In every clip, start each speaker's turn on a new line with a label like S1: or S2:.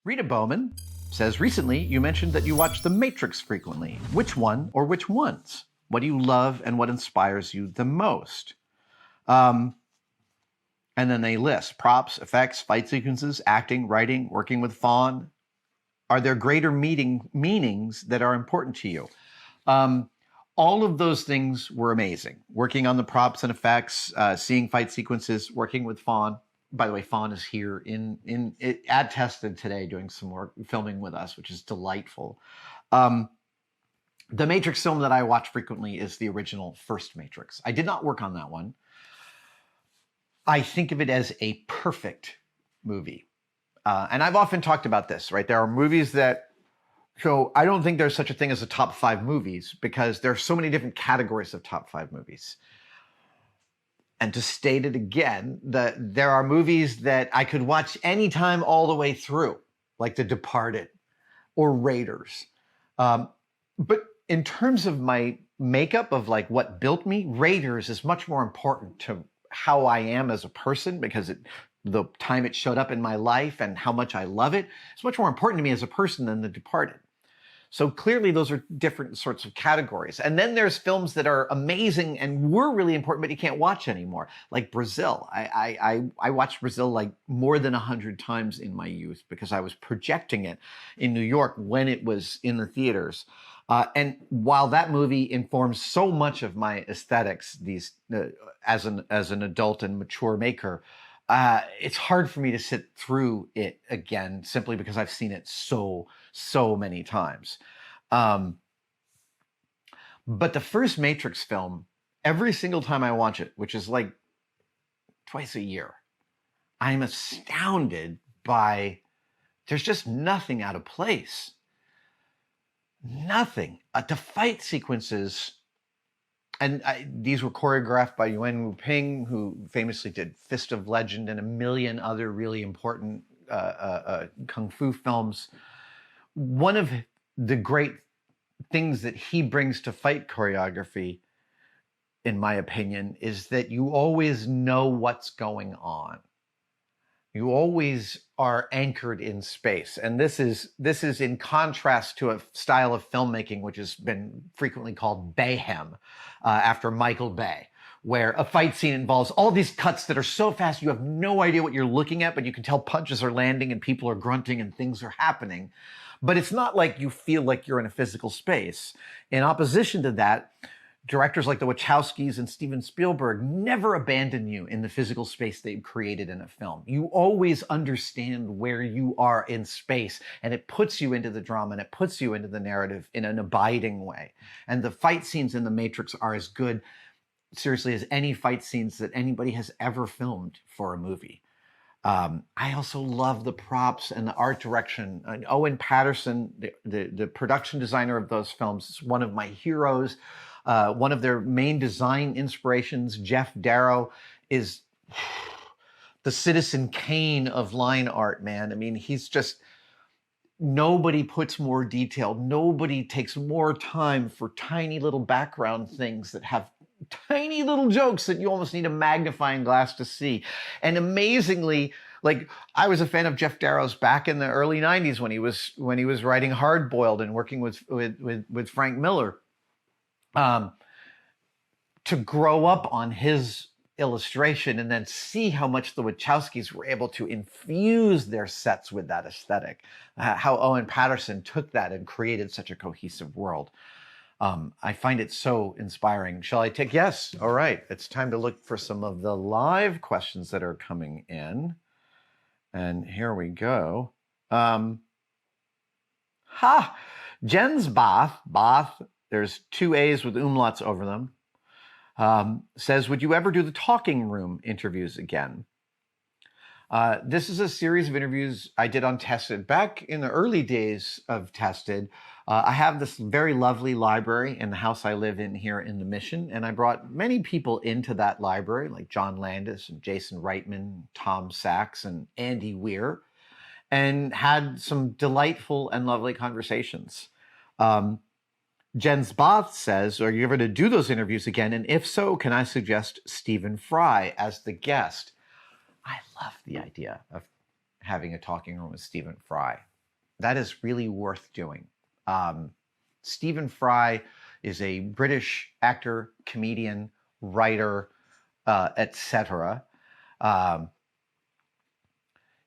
S1: Rita Bowman says, recently you mentioned that you watch The Matrix frequently. Which one or which ones? What do you love and what inspires you the most? And then they list props, effects, fight sequences, acting, writing, working with Fawn. Are there greater meanings that are important to you? All of those things were amazing. Working on the props and effects, seeing fight sequences, working with Fawn. By the way, Fawn is here at Tested today doing some work, filming with us, which is delightful. The Matrix film that I watch frequently is the original first Matrix. I did not work on that one. I think of it as a perfect movie. And I've often talked about this, right? There are movies that, so I don't think there's such a thing as a top 5 movies because there are so many different categories of top 5 movies. And to state it again, there are movies that I could watch anytime all the way through, like The Departed or Raiders. But in terms of my makeup of like what built me, Raiders is much more important to how I am as a person because the time it showed up in my life and how much I love it, it's much more important to me as a person than The Departed. So clearly those are different sorts of categories. And then there's films that are amazing and were really important, but you can't watch anymore, like Brazil. I watched Brazil like more than 100 times in my youth because I was projecting it in New York when it was in the theaters. And while that movie informs so much of my aesthetics, as an adult and mature maker, it's hard for me to sit through it again simply because I've seen it so many times. But the first Matrix film, every single time I watch it, which is like twice a year, I'm astounded by, there's just nothing out of place. Nothing. The fight sequences, and these were choreographed by Yuen Wu-ping, who famously did Fist of Legend and a million other really important kung fu films. One of the great things that he brings to fight choreography, in my opinion, is that you always know what's going on. You always are anchored in space. And this is in contrast to a style of filmmaking which has been frequently called Bayhem, after Michael Bay, where a fight scene involves all these cuts that are so fast you have no idea what you're looking at, but you can tell punches are landing and people are grunting and things are happening. But it's not like you feel like you're in a physical space. In opposition to that, directors like the Wachowskis and Steven Spielberg never abandon you in the physical space they've created in a film. You always understand where you are in space, and it puts you into the drama and it puts you into the narrative in an abiding way. And the fight scenes in The Matrix are as good, seriously, as any fight scenes that anybody has ever filmed for a movie. I also love the props and the art direction. And Owen Patterson, the production designer of those films, is one of my heroes. One of their main design inspirations, Jeff Darrow, is the Citizen Kane of line art, man. I mean, he's just, nobody puts more detail. Nobody takes more time for tiny little background things that have tiny little jokes that you almost need a magnifying glass to see. And amazingly, like, I was a fan of Jeff Darrow's back in the early 90s when he was writing Hard Boiled and working with Frank Miller. To grow up on his illustration and then see how much the Wachowskis were able to infuse their sets with that aesthetic, how Owen Patterson took that and created such a cohesive world. I find it so inspiring. Shall I take? Yes. All right. It's time to look for some of the live questions that are coming in. And here we go. Jens Both, there's 2 A's with umlauts over them, says, would you ever do the talking room interviews again? This is a series of interviews I did on Tested. Back in the early days of Tested, I have this very lovely library in the house I live in here in the Mission, and I brought many people into that library, like John Landis and Jason Reitman, Tom Sachs, and Andy Weir, and had some delightful and lovely conversations. Jens Both says, are you ever to do those interviews again? And if so, can I suggest Stephen Fry as the guest? I love the idea of having a talking room with Stephen Fry. that is really worth doing. Stephen Fry is a British actor, comedian, writer, etc.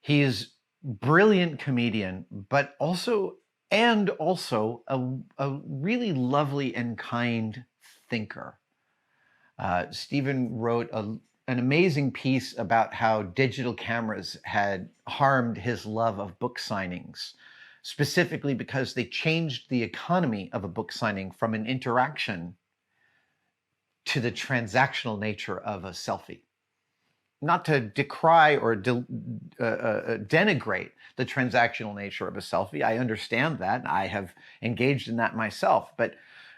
S1: He is brilliant comedian, but also a really lovely and kind thinker. Stephen wrote an amazing piece about how digital cameras had harmed his love of book signings, specifically because they changed the economy of a book signing from an interaction to the transactional nature of a selfie. Not to decry or denigrate the transactional nature of a selfie. I understand that. I have engaged in that myself. But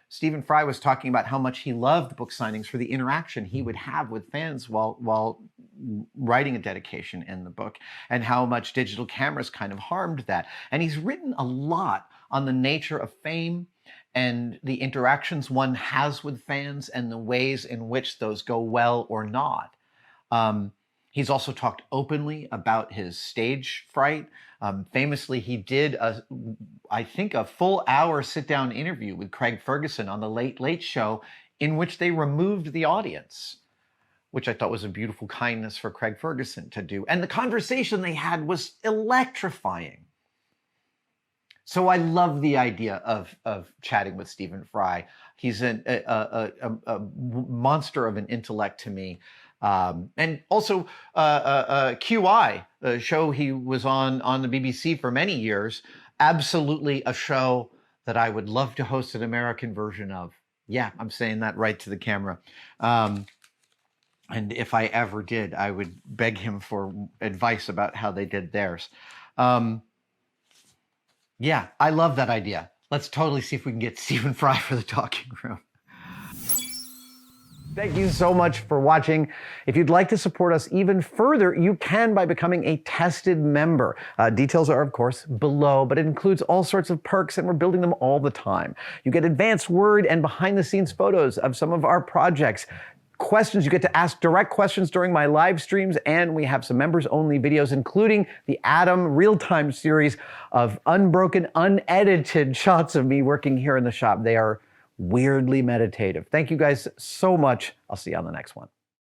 S1: Stephen Fry was talking about how much he loved book signings for the interaction he would have with fans while writing a dedication in the book, and how much digital cameras kind of harmed that. And he's written a lot on the nature of fame and the interactions one has with fans and the ways in which those go well or not. He's also talked openly about his stage fright. Famously, he did, I think, a full hour sit-down interview with Craig Ferguson on the Late Late Show in which they removed the audience, which I thought was a beautiful kindness for Craig Ferguson to do. And the conversation they had was electrifying. So I love the idea of chatting with Stephen Fry. He's a monster of an intellect to me. And also QI, a show he was on the BBC for many years, absolutely a show that I would love to host an American version of. Yeah, I'm saying that right to the camera. And if I ever did, I would beg him for advice about how they did theirs. Yeah, I love that idea. Let's totally see if we can get Stephen Fry for the talking room. Thank you so much for watching. If you'd like to support us even further, you can by becoming a tested member. Details are, of course, below, but it includes all sorts of perks, and we're building them all the time. You get advanced word and behind-the-scenes photos of some of our projects. Questions, you get to ask direct questions during my live streams, and we have some members-only videos, including the Adam real-time series of unbroken, unedited shots of me working here in the shop. They are weirdly meditative. Thank you guys so much. I'll see you on the next one.